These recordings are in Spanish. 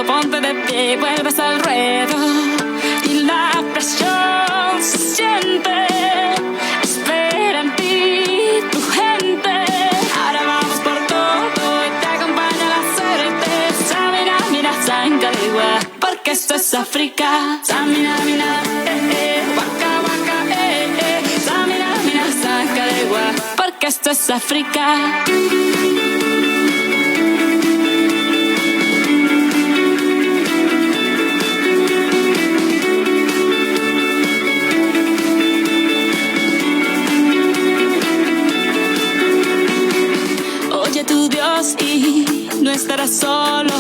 todo, ponte de pie, vuelves al ruedo y la presión se siente. Espera en ti tu gente. Ahora vamos por todo y te acompaña la suerte. Samina, mina, Sankalewa, porque esto es África. Samina, mina, waka, waka, Samina, mina, Sankalewa, porque esto es África. Tu Dios y no estarás solo.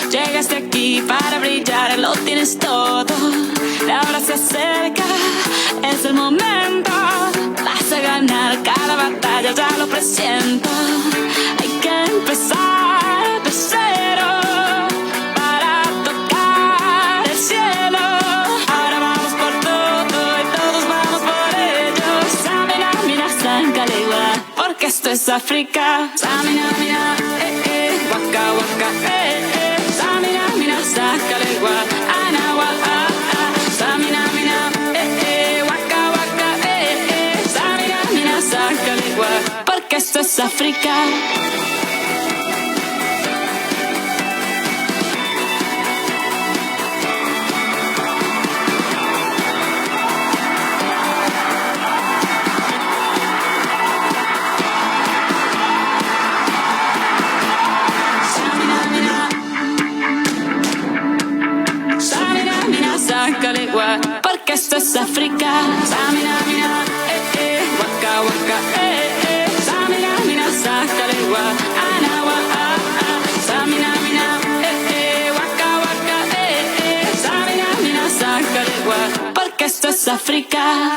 Llegaste aquí para brillar, lo tienes todo. La hora se acerca, es el momento. Vas a ganar cada batalla, ya lo presiento. Hay que empezar de cero para tocar el cielo. Ahora vamos por todo y todos vamos por ello. Samina, mina, Sankalewa, porque esto es África. Samina, mina, waka, waka, Samina, mina, Sankalewa, anawa, Samina, mina, waka, waka, Samina, mina, Sankalewa, porque esto es África. Porque esto es África. Samina, mina, waka, waka, Samina, mina, Sankalewa, anawa, Samina, mina, waka, waka, Samina, mina, Sankalewa, porque esto es África.